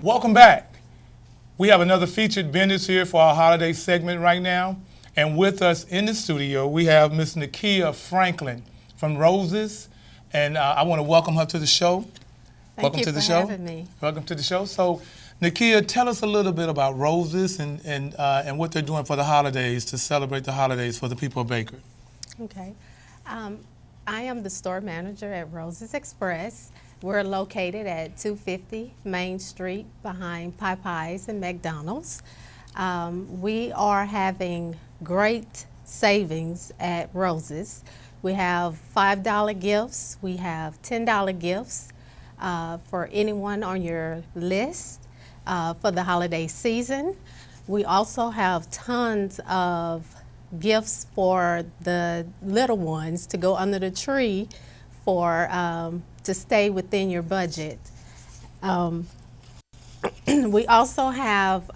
Welcome back. We have another featured vendors here for our holiday segment right now. And with us in the studio, we have Miss Nakia Franklin from Roses. And I want to welcome her to the show. Thank you for having me. Welcome to the show. So, Nakia, tell us a little bit about Roses and what they're doing for the holidays to celebrate the holidays for the people of Baker. Okay. I am the store manager at Roses Express. We're located at 250 Main Street behind Popeyes and McDonald's. We are having great savings at Roses. We have $5 gifts. We have $10 gifts for anyone on your list for the holiday season. We also have tons of gifts for the little ones to go under the tree for to stay within your budget. We also have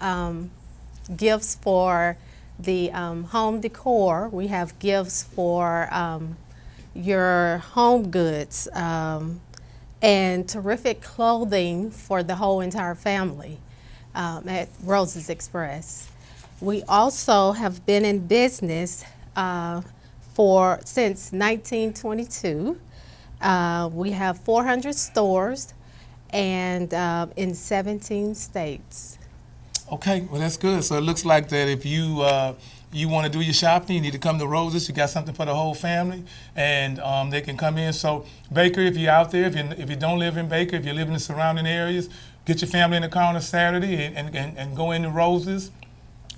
gifts for the home decor. We have gifts for your home goods and terrific clothing for the whole entire family at Roses Express. We also have been in business since 1922. We have 400 stores and in 17 states. Okay, well that's good. So it looks like that if you you want to do your shopping, you need to come to Roses. You got something for the whole family, and they can come in. So Baker, if you're out there, if you don't live in Baker, if you live in the surrounding areas, get your family in the car on a Saturday and go into Roses.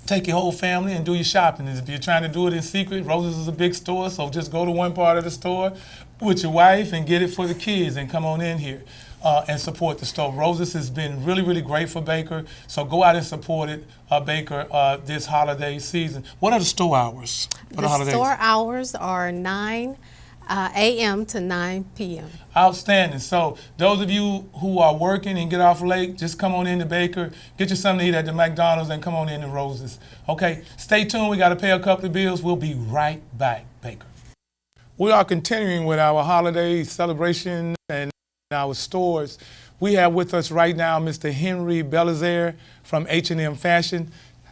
Take your whole family and do your shopping. If you're trying to do it in secret, Roses is a big store, so just go to one part of the store with your wife and get it for the kids and come on in here and support the store. Roses has been really, really great for Baker, so go out and support it, Baker, this holiday season. What are the store hours for the holidays? The store hours are 9 a.m. to 9 p.m. Outstanding. So those of you who are working and get off late, just come on into Baker, get you something to eat at the McDonald's, and come on into Roses. Okay, stay tuned. We got to pay a couple of bills. We'll be right back, Baker. We are continuing with our holiday celebration and our stores. We have with us right now Mr. Henry Belizaire from H&M Fashion.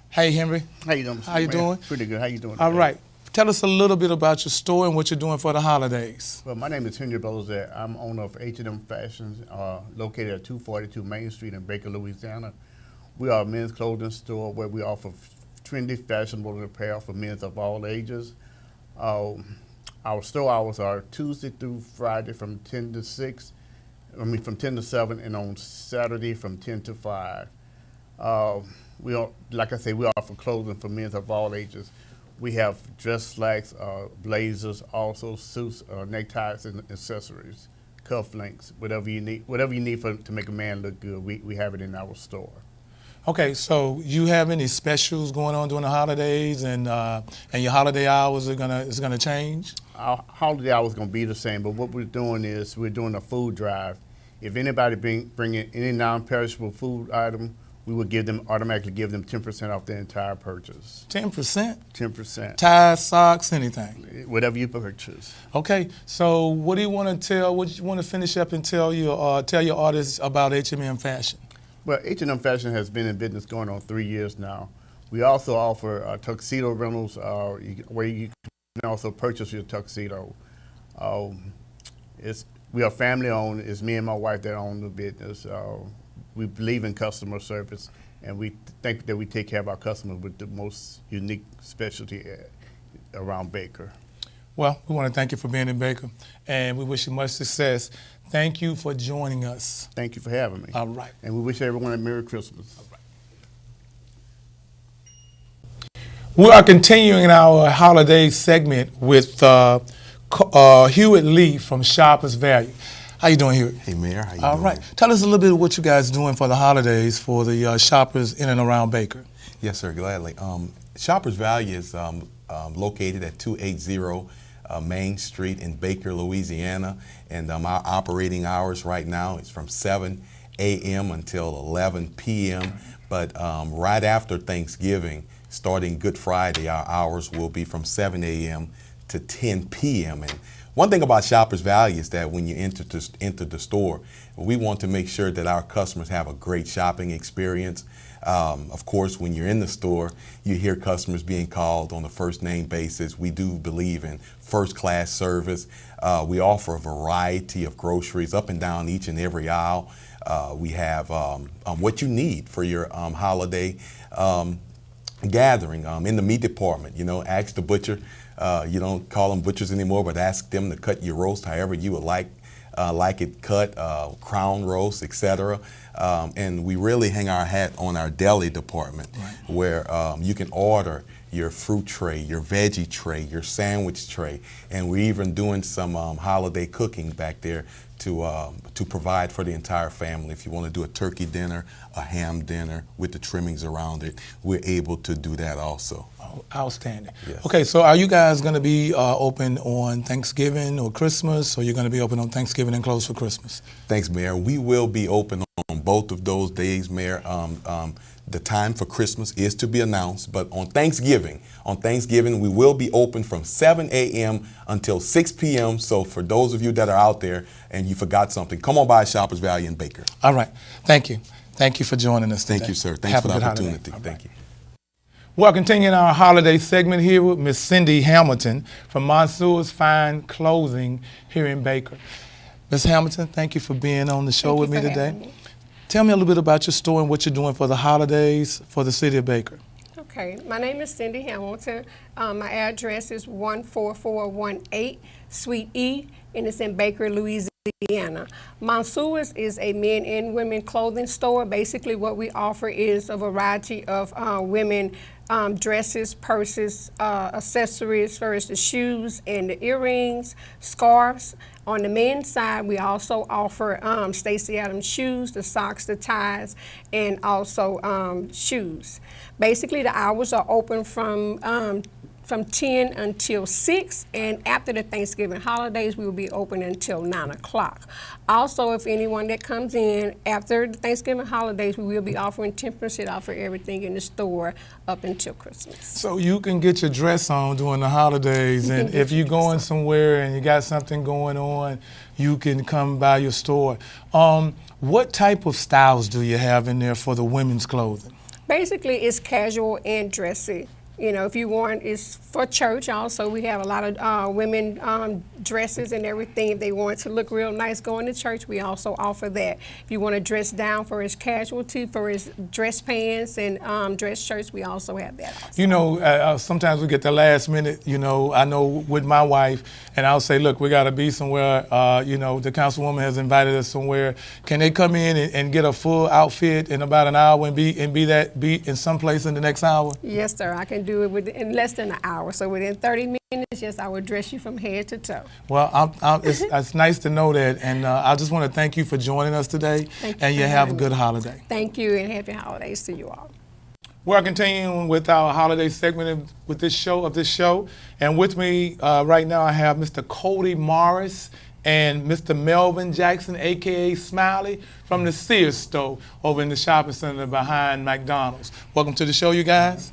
Hey, Henry. How you doing, Mr. How you doing? Pretty good. How you doing? All right. Tell us a little bit about your store and what you're doing for the holidays. Well, my name is Henry Belizaire. I'm owner of H&M Fashion, located at 242 Main Street in Baker, Louisiana. We are a men's clothing store where we offer trendy, fashionable apparel for men of all ages. Our store hours are Tuesday through Friday from 10 to 6. From 10 to 7, and on Saturday from 10 to 5. Like I say, we offer clothing for men of all ages. We have dress slacks, blazers, also suits, neckties, and accessories, cufflinks, whatever you need to make a man look good. We have it in our store. Okay, so you have any specials going on during the holidays, and your holiday hours is gonna change? Our holiday hours gonna be the same, but what we're doing is we're doing a food drive. If anybody bring in any non-perishable food item, we will automatically give them 10% off their entire purchase. 10%? 10%. Ties, socks, anything? Whatever you purchase. Okay, so what do you want to tell? What you want to finish up and tell your audience about H&M Fashion? Well, H&M Fashion has been in business going on 3 years now. We also offer tuxedo rentals where you can also purchase your tuxedo. We are family owned. It's me and my wife that own the business. We believe in customer service, and we think that we take care of our customers with the most unique specialty around Baker. Well, we want to thank you for being in Baker, and we wish you much success. Thank you for joining us. Thank you for having me. All right. And we wish everyone a Merry Christmas. All right. We are continuing our holiday segment with Hewitt Lee from Shoppers Value. How you doing, Hewitt? Hey, Mayor. How you doing? All right. Tell us a little bit of what you guys are doing for the holidays for the shoppers in and around Baker. Yes, sir. Gladly. Shoppers Value is located at 280 Main Street in Baker, Louisiana, and our operating hours right now is from 7 a.m. until 11 p.m. But right after Thanksgiving, starting Good Friday, our hours will be from 7 a.m. to 10 p.m. And One thing about Shoppers Value is that when you enter the store, we want to make sure that our customers have a great shopping experience. Of course, when you're in the store, you hear customers being called on a first name basis. We do believe in first class service. We offer a variety of groceries up and down each and every aisle. We have what you need for your holiday gathering. In the meat department, ask the butcher. You don't call them butchers anymore, but ask them to cut your roast however you would like it cut, crown roast, etc. And we really hang our hat on our deli department, right, where you can order your fruit tray, your veggie tray, your sandwich tray, and we're even doing some holiday cooking back there to provide for the entire family. If you want to do a turkey dinner, a ham dinner with the trimmings around it, we're able to do that also. Oh, outstanding. Yes. Okay, so are you guys going to be open on Thanksgiving or Christmas, or you're going to be open on Thanksgiving and closed for Christmas? Thanks, Mayor. We will be open on both of those days, Mayor. The time for Christmas is to be announced, but on Thanksgiving, we will be open from 7 a.m. until 6 p.m. So for those of you that are out there and you forgot something, come on by Shoppers Value in Baker. All right. Thank you. Thank you for joining us today. Thank you, sir. Thanks Have for a the good holiday. opportunity. Thank you. Well, continuing our holiday segment here with Miss Cindy Hamilton from Monsoor's Fine Clothing here in Baker. Ms. Hamilton, thank you for being on the show with me today. Tell me a little bit about your store and what you're doing for the holidays for the city of Baker. Okay, my name is Cindy Hamilton. My address is 14418 Suite E, and it's in Baker, Louisiana. Monsoor's is a men and women clothing store. Basically, what we offer is a variety of women dresses, purses, accessories, as far as the shoes and the earrings, scarves. On the men's side, we also offer Stacey Adams shoes, the socks, the ties, and also shoes. Basically, the hours are open from 10 until 6, and after the Thanksgiving holidays, we will be open until 9 o'clock. Also, if anyone that comes in after the Thanksgiving holidays, we will be offering 10% off for everything in the store up until Christmas. So you can get your dress on during the holidays, and if you're going somewhere and you got something going on, you can come by your store. What type of styles do you have in there for the women's clothing? Basically, it's casual and dressy. You know, if you want, it's for church also. We have a lot of women dresses and everything. If they want to look real nice going to church, we also offer that. If you want to dress down for his casualty, for his dress pants and dress shirts, we also have that also. You know, sometimes we get the last minute, I know with my wife, and I'll say, look, we got to be somewhere, the councilwoman has invited us somewhere. Can they come in and get a full outfit in about an hour and be in some place in the next hour? Yes, sir. I can do it in less than an hour. So within 30 minutes, yes, I will dress you from head to toe. Well, it's nice to know that, and I just want to thank you for joining us today, and you have a good holiday. Thank you, and happy holidays to you all. We're continuing with our holiday segment with this show, and with me right now I have Mr. Cody Morris and Mr. Melvin Jackson, a.k.a. Smiley, from the Sears store over in the shopping center behind McDonald's. Welcome to the show, you guys.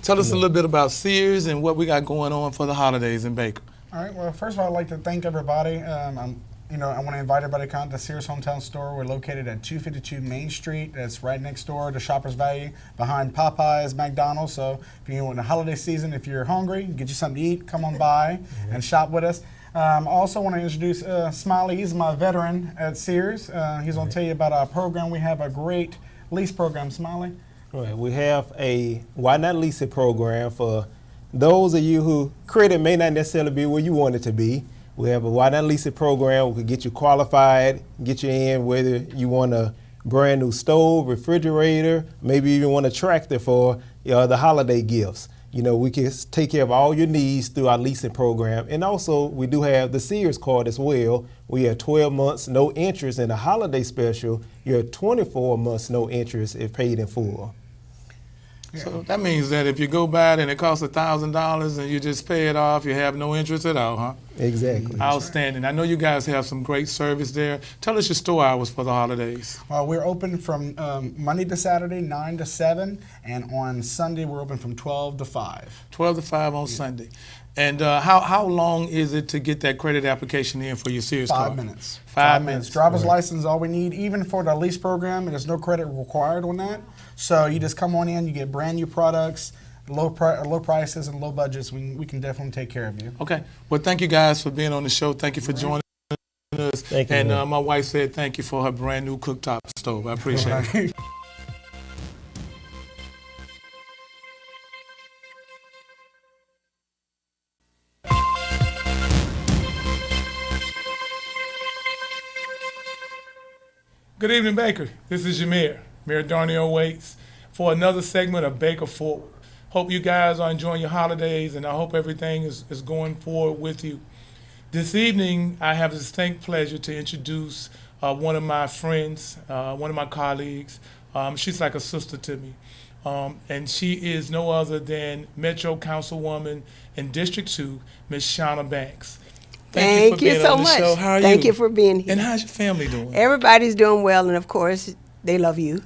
Tell us a little bit about Sears and what we got going on for the holidays in Baker. All right. Well, first of all, I'd like to thank everybody. I want to invite everybody to come to the Sears Hometown Store. We're located at 252 Main Street. That's right next door to Shoppers Value, behind Popeyes, McDonald's. So if you want the holiday season, if you're hungry, get you something to eat, come on by and shop with us. I also want to introduce Smiley. He's my veteran at Sears. He's going to tell you about our program. We have a great lease program. Smiley. Right. We have a why not lease it program for those of you who credit may not necessarily be where you want it to be. We have a why not lease it program. We could get you qualified, get you in whether you want a brand new stove, refrigerator, maybe even want a tractor for the holiday gifts. We can take care of all your needs through our leasing program. And also, we do have the Sears card as well. We have 12 months, no interest, and a holiday special, you have 24 months, no interest if paid in full. So that means that if you go by it and it costs $1,000 and you just pay it off, you have no interest at all, huh? Exactly. Outstanding. I know you guys have some great service there. Tell us your store hours for the holidays. We're open from Monday to Saturday, 9 to 7, and on Sunday we're open from 12 to 5. 12 to 5 on Sunday. And how long is it to get that credit application in for your Sears card? 5 minutes. 5 minutes. Driver's license is all we need, even for the lease program. There's no credit required on that. So you just come on in, you get brand new products, low prices and low budgets. We can definitely take care of you. Okay. Well, thank you guys for being on the show. Thank you for joining us. Thank you, and man. my wife said thank you for her brand new cooktop stove. I appreciate it. Good evening, Baker. This is your mayor, Mayor Darnell Waits, for another segment of Baker Forward. Hope you guys are enjoying your holidays, and I hope everything is going forward with you. This evening, I have the distinct pleasure to introduce one of my friends, one of my colleagues. She's like a sister to me, and she is no other than Metro Councilwoman in District 2, Ms. Shauna Banks. Thank you so much. How are Thank you? you for being here. And how's your family doing? Everybody's doing well, and of course, they love you.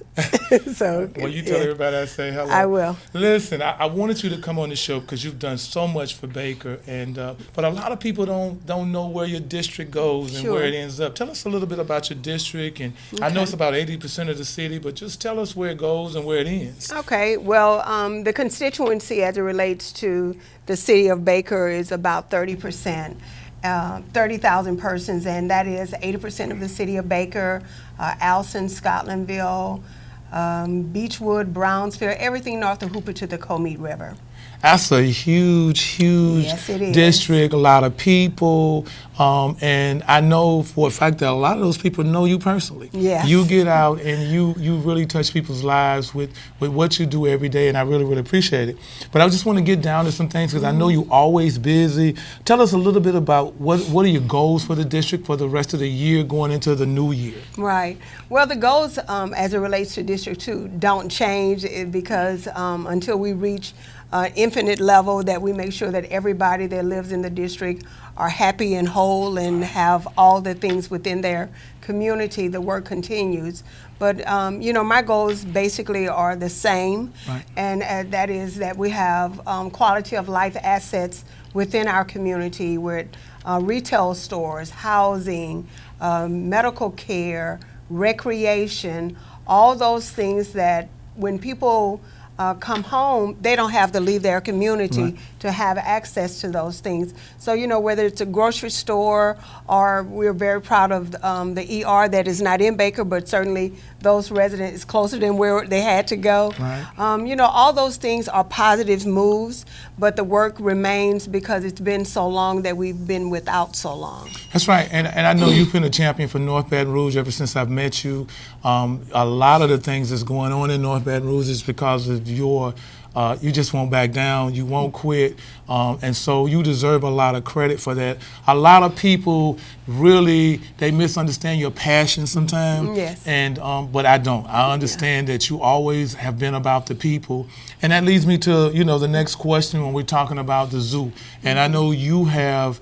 So, Well, you tell everybody I say hello. I will. Listen, I wanted you to come on the show because you've done so much for Baker, and but a lot of people don't know where your district goes and Sure. where it ends up. Tell us a little bit about your district, and I know it's about 80% of the city, but just tell us where it goes and where it ends. Okay, well, the constituency as it relates to the city of Baker is about 30%. 30,000 persons, and that is 80% of the city of Baker, Alson, Scotlandville, Beechwood, Brownsville, everything north of Hooper to the Comeet River. That's a huge Yes, it is. district, a lot of people, and I know for a fact that a lot of those people know you personally. Yes. You get out and you really touch people's lives with what you do every day, and I really, really appreciate it. But I just want to get down to some things because I know you're always busy. Tell us a little bit about what are your goals for the district for the rest of the year going into the new year? Right. Well, the goals as it relates to District 2 don't change because until we reach infinite level, that we make sure that everybody that lives in the district are happy and whole and have all the things within their community, the work continues. But my goals basically are the same, Right. and that is that we have quality of life assets within our community with retail stores, housing, medical care, recreation, all those things that when people come home, they don't have to leave their community Right. to have access to those things. So, whether it's a grocery store or we're very proud of the ER that is not in Baker, but certainly those residents is closer than where they had to go. Right. All those things are positive moves, but the work remains because it's been so long that we've been without so long. That's right, and I know you've been a champion for North Baton Rouge ever since I've met you. A lot of the things that's going on in North Baton Rouge is because of you just won't back down, you won't quit, and so you deserve a lot of credit for that. A lot of people really, they misunderstand your passion sometimes, Yes. and but I don't. I understand that you always have been about the people, and that leads me to the next question when we're talking about the zoo, and I know you have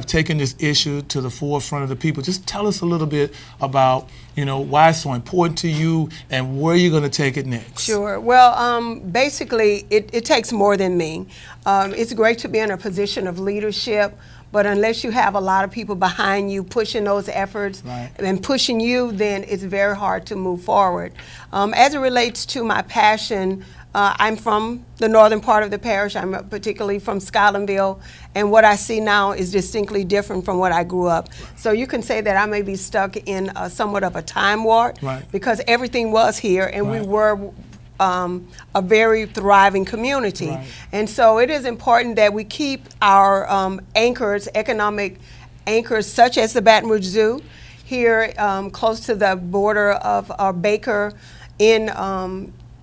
taken this issue to the forefront of the people. Just tell us a little bit about, why it's so important to you and where you're going to take it next. Sure. Well, basically, it takes more than me. It's great to be in a position of leadership, but unless you have a lot of people behind you pushing those efforts Right. and pushing you, then it's very hard to move forward. As it relates to my passion, I'm from the northern part of the parish. I'm particularly from Scotlandville, and what I see now is distinctly different from what I grew up. So you can say that I may be stuck in somewhat of a time warp, Right. because everything was here, and we Right. were a very thriving community. Right. And so it is important that we keep our anchors, economic anchors, such as the Baton Rouge Zoo, here close to the border of Baker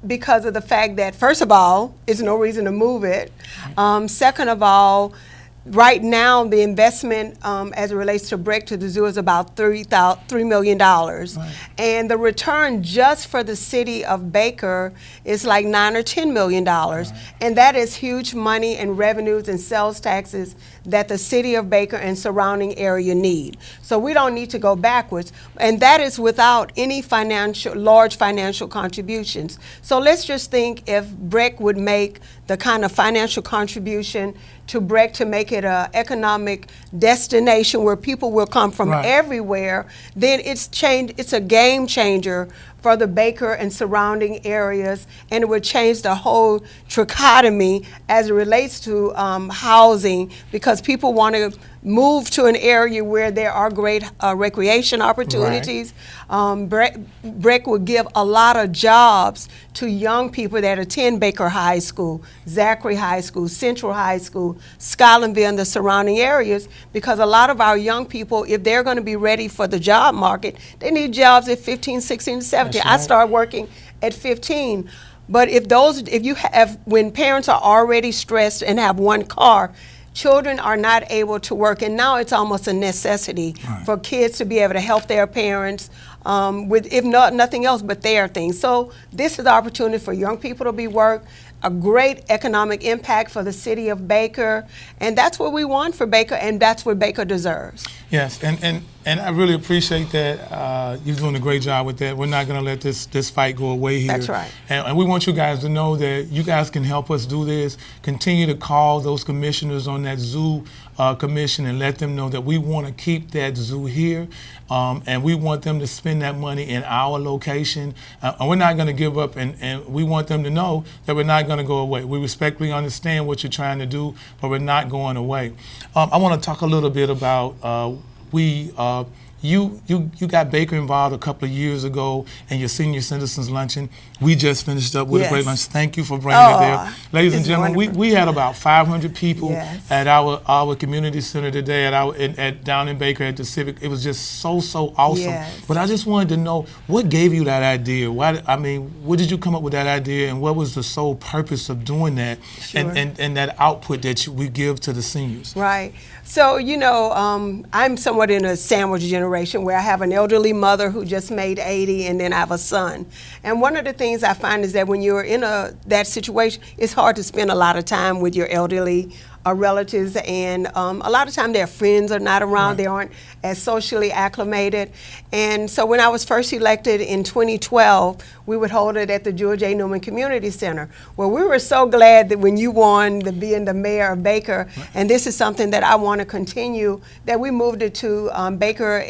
because of the fact that, first of all, it's no reason to move it. Second of all, Right now, the investment as it relates to BRIC to the zoo is about $3 million. Right. And the return just for the city of Baker is like $9 or $10 million. Right. And that is huge money and revenues and sales taxes that the city of Baker and surrounding area need. So we don't need to go backwards. And that is without any large financial contributions. So let's just think if BRIC would make the kind of financial contribution to BRIC to make it an economic destination where people will come from everywhere, then it's a game changer for the Baker and surrounding areas, and it would change the whole trichotomy as it relates to housing, because people want to move to an area where there are great recreation opportunities. BRIC would give a lot of jobs to young people that attend Baker High School, Zachary High School, Central High School, Scotlandville, and the surrounding areas, because a lot of our young people, if they're going to be ready for the job market, they need jobs at 15, 16, 17. I started working at 15. But when parents are already stressed and have one car, children are not able to work, and now it's almost a necessity for kids to be able to help their parents with, if not nothing else, but their things. So this is the opportunity for young people to be work, a great economic impact for the city of Baker, and that's what we want for Baker, and that's what Baker deserves. Yes, and I really appreciate that. You're doing a great job with that. We're not going to let this fight go away here. That's right. And we want you guys to know that you guys can help us do this. Continue to call those commissioners on that zoo commission and let them know that we want to keep that zoo here, and we want them to spend that money in our location. And we're not going to give up, and we want them to know that we're not going to go away. We respectfully understand what you're trying to do, but we're not going away. I want to talk a little bit about you got Baker involved a couple of years ago in your senior citizens luncheon. We just finished up with a great lunch. Thank you for bringing it there. Ladies and gentlemen, we had about 500 people at our community center today down in Baker at the Civic. It was just so awesome. Yes. But I just wanted to know, what gave you that idea? What did you come up with that idea, and what was the sole purpose of doing that, and that output that we give to the seniors? Right. So, I'm somewhat in a sandwich generation where I have an elderly mother who just made 80, and then I have a son. And one of the things I find is that when you're in that situation, it's hard to spend a lot of time with your elderly relatives, and a lot of time their friends are not around. They aren't as socially acclimated. And so when I was first elected in 2012, we would hold it at the George A. Newman Community Center. Well, we were so glad that when you won being the mayor of Baker, and this is something that I want to continue, that we moved it to Baker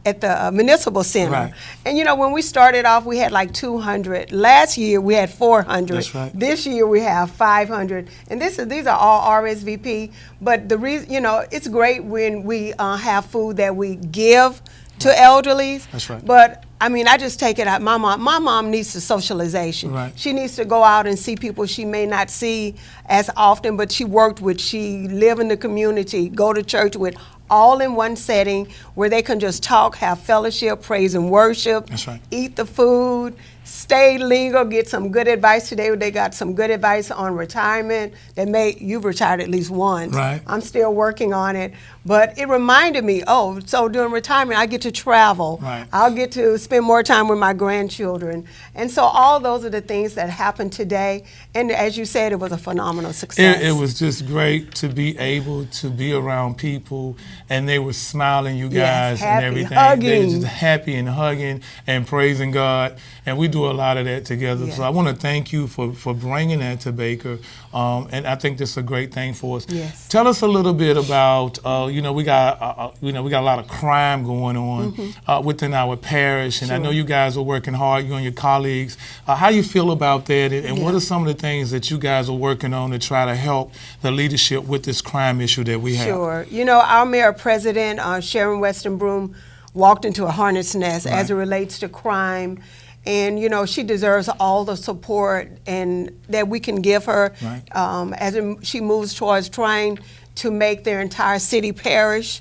at the Municipal Center. Right. And when we started off, we had like 200. Last year we had 400. That's right. This year we have 500. And these are all RSVP. But the reason, it's great when we have food that we give to elderlies. That's right. But I just take it out. My mom needs the socialization. Right. She needs to go out and see people she may not see as often, but she live in the community, go to church with, all in one setting where they can just talk, have fellowship, praise and worship. That's right. Eat the food, stay legal, get some good advice. Today they got some good advice on retirement. You've retired at least once. Right. I'm still working on it. But it reminded me, so during retirement I get to travel. Right. I'll get to spend more time with my grandchildren. And so all those are the things that happened today. And as you said, it was a phenomenal success. It was just great to be able to be around people, and they were smiling, you guys, happy, and everything. hugging. They were just happy and hugging and praising God, and we do a lot of that together. Yes. So I want to thank you for bringing that to Baker, and I think this is a great thing for us. Yes. Tell us a little bit about, we got a lot of crime going on within our parish, and I know you guys are working hard, you and your colleagues. How do you feel about that, and what are some of the things that you guys are working on to try to help the leadership with this crime issue that we have? Sure. Our mayor president, Sharon Weston Broom, walked into a hornet's nest as it relates to crime. And, she deserves all the support and that we can give her as she moves towards trying to make their entire city parish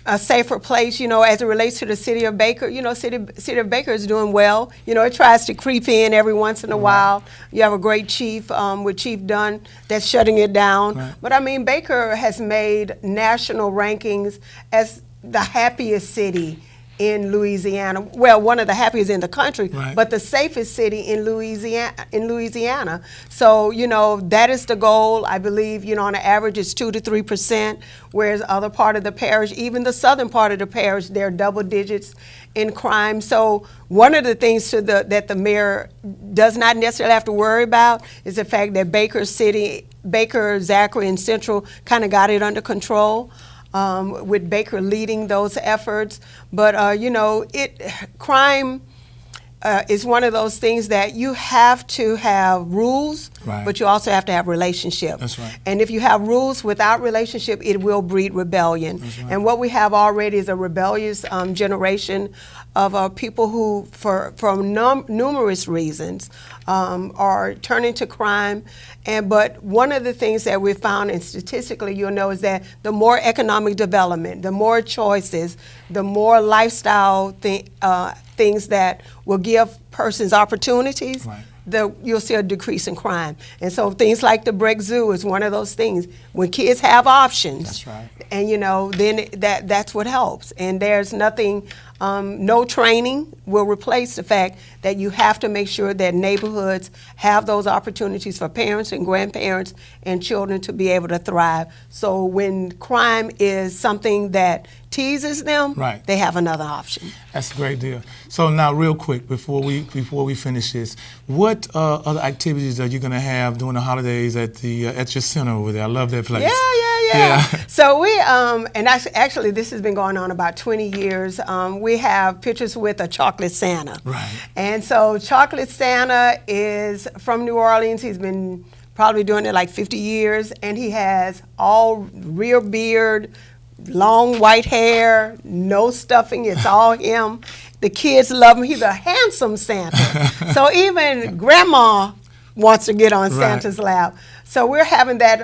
a safer place, you know, as it relates to the city of Baker. You know, city of Baker is doing well. You know, it tries to creep in every once in a while. You have a great chief with Chief Dunn that's shutting it down. Right. But I mean, Baker has made national rankings as the happiest city in Louisiana. Well, one of the happiest in the country, Right. but the safest city in Louisiana. So, you know, that is the goal. I believe, you know, on an average it's 2 to 3%, whereas other part of the parish, even the southern part of the parish, they're double digits in crime. So one of the things that the mayor does not necessarily have to worry about is the fact that Baker, Zachary, and Central kind of got it under control. With Baker leading those efforts. But, you know, crime is one of those things that you have to have rules, Right. but you also have to have relationship. That's right. And if you have rules without relationship, it will breed rebellion. That's right. And what we have already is a rebellious generation of people who, for numerous reasons, are turning to crime. But one of the things that we found, and statistically you'll know, is that the more economic development, the more choices, the more lifestyle things that will give persons opportunities, Right. you'll see a decrease in crime. And so things like the Breck Zoo is one of those things. When kids have options, That's right. and you know, then that's what helps. And there's nothing, no training will replace the fact that you have to make sure that neighborhoods have those opportunities for parents and grandparents and children to be able to thrive. So when crime is something that teases them, Right. they have another option. That's a great deal. So now, real quick, before we finish this, what other activities are you going to have during the holidays at your center over there? I love that place. Yeah. So we, and actually this has been going on about 20 years. We have pictures with a chocolate Santa. Right. And so chocolate Santa is from New Orleans. He's been probably doing it like 50 years, and he has all real beard, long white hair, no stuffing, it's all him. The kids love him. He's a handsome Santa. So even grandma wants to get on Right. Santa's lap. So we're having that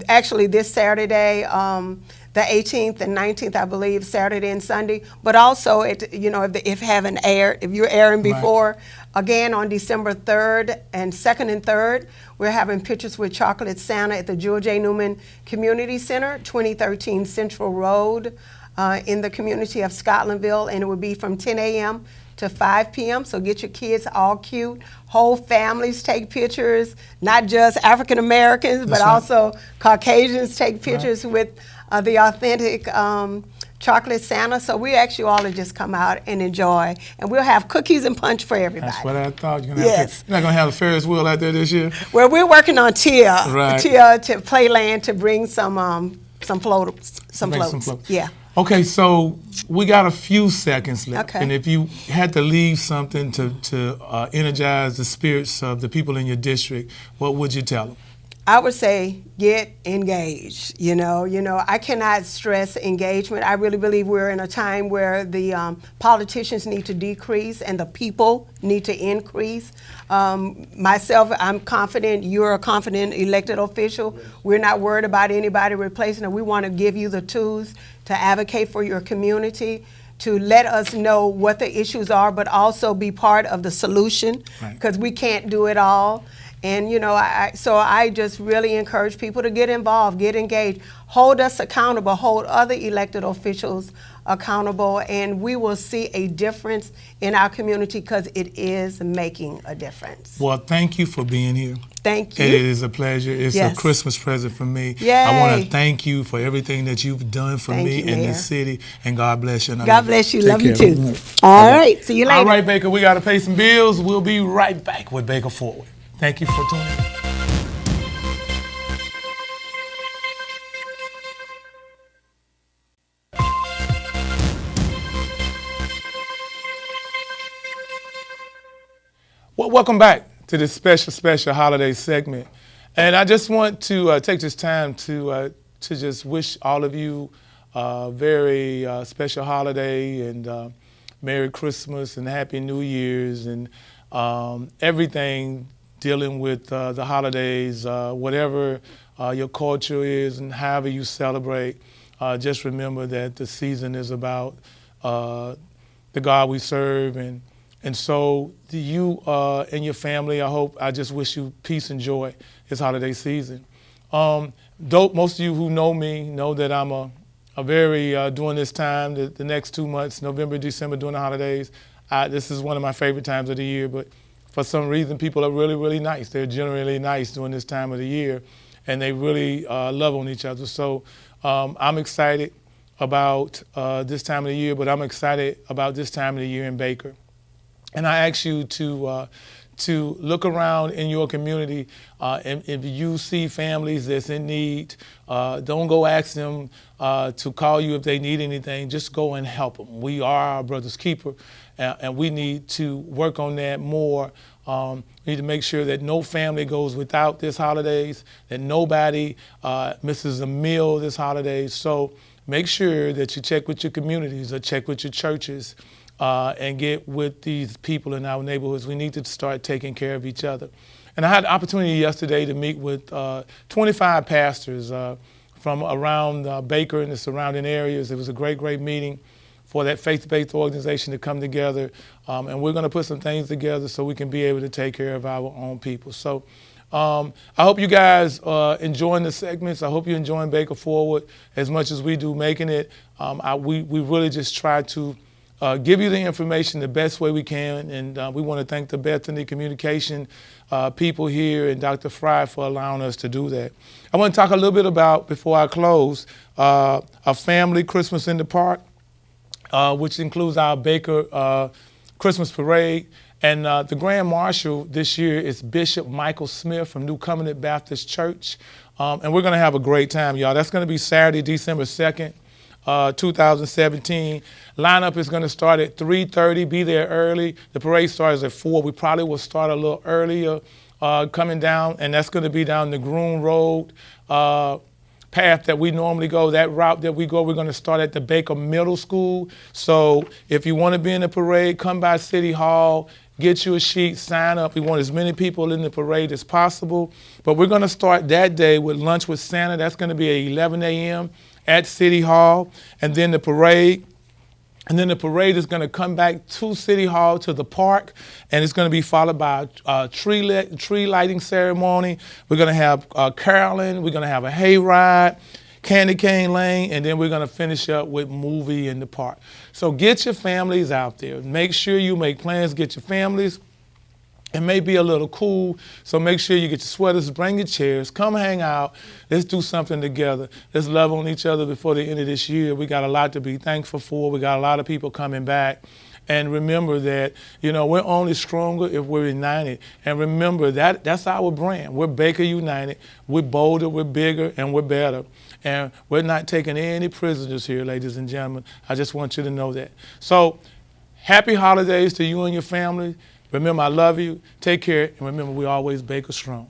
actually this Saturday, the 18th and 19th, I believe, Saturday and Sunday. But also, you know, if you're airing before, again on December 3rd and 2nd and 3rd, we're having pictures with Chocolate Santa at the Jewel J. Newman Community Center, 2013 Central Road, in the community of Scotlandville, and it will be from 10 a.m. to 5 p.m. So get your kids all cute. Whole families take pictures, not just African Americans, but That's right. also Caucasians take pictures with the authentic chocolate Santa. So we ask you all to just come out and enjoy. And we'll have cookies and punch for everybody. That's what I thought. You're Yes. not going to have a Ferris wheel out there this year? Well, we're working on Tia Right. to Playland to bring some floats. Bring some floats. Yeah. Okay, so we got a few seconds left. Okay. And if you had to leave something to energize the spirits of the people in your district, what would you tell them? I would say get engaged. You know, I cannot stress engagement. I really believe we're in a time where the politicians need to decrease and the people need to increase. Myself, I'm confident. You're a confident elected official. We're not worried about anybody replacing it. We want to give you the tools to advocate for your community, to let us know what the issues are, but also be part of the solution, because we can't do it all. And you know, so I just really encourage people to get involved, get engaged, hold us accountable, hold other elected officials accountable, and we will see a difference in our community because it is making a difference. Well, thank you for being here. Thank you. It is a pleasure. It's Yes. a Christmas present for me. Yay. I want to thank you for everything that you've done for Thank me you, and Mayor. this city, and God bless you. And I God love bless you. Take Love you care. too. All right. See you later. All right, Baker, we got to pay some bills. We'll be right back with Baker Forward. Thank you for tuning in. Well, welcome back to this special holiday segment. And I just want to take this time to just wish all of you a very special holiday and Merry Christmas and Happy New Year's and everything dealing with the holidays, whatever your culture is and however you celebrate. just remember that the season is about the God we serve, and so to you and your family, I just wish you peace and joy this holiday season. Most of you who know me know that I'm a very, during this time, the next 2 months, November, December, during the holidays, this is one of my favorite times of the year, but for some reason, people are really, really nice. They're generally nice during this time of the year, and they really love on each other. So I'm excited about this time of the year, but I'm excited about this time of the year in Baker. And I ask you to look around in your community, and if you see families that's in need, don't go ask them to call you if they need anything. Just go and help them. We are our brother's keeper, and we need to work on that more. We need to make sure that no family goes without this holidays, that nobody misses a meal this holidays. So make sure that you check with your communities or check with your churches and get with these people in our neighborhoods. We need to start taking care of each other. And I had the opportunity yesterday to meet with 25 pastors from around Baker and the surrounding areas. It was a great, great meeting for that faith-based organization to come together. And we're going to put some things together so we can be able to take care of our own people. So I hope you guys enjoying the segments. I hope you're enjoying Baker Forward as much as we do making it. We really just try to give you the information the best way we can, and we want to thank the Bethany Communication people here and Dr. Fry for allowing us to do that. I want to talk a little bit about, before I close, a family Christmas in the Park, which includes our Baker Christmas Parade. And the Grand Marshal this year is Bishop Michael Smith from New Covenant Baptist Church. And we're going to have a great time, y'all. That's going to be Saturday, December 2nd. 2017. Lineup is going to start at 3:30. Be there early. The parade starts at 4. We probably will start a little earlier coming down, and that's going to be down the Groom Road path that we normally go. That route that we go, we're going to start at the Baker Middle School. So if you want to be in the parade, come by City Hall. Get you a sheet, sign up. We want as many people in the parade as possible. But we're going to start that day with Lunch with Santa. That's going to be at 11 a.m. at City Hall, and then the parade. And then the parade is going to come back to City Hall, to the park, and it's going to be followed by a tree lighting ceremony. We're going to have caroling. We're going to have a hayride, candy cane lane, and then we're going to finish up with movie in the park. So get your families out there. Make sure you make plans. Get your families. It may be a little cool, so make sure you get your sweaters, bring your chairs, come hang out. Let's do something together. Let's love on each other before the end of this year. We got a lot to be thankful for. We got a lot of people coming back. And remember that, you know, we're only stronger if we're united. And remember that that's our brand. We're Baker United. We're bolder, we're bigger, and we're better. And we're not taking any prisoners here, ladies and gentlemen. I just want you to know that. So happy holidays to you and your family. Remember, I love you. Take care. And remember, we always Baker strong.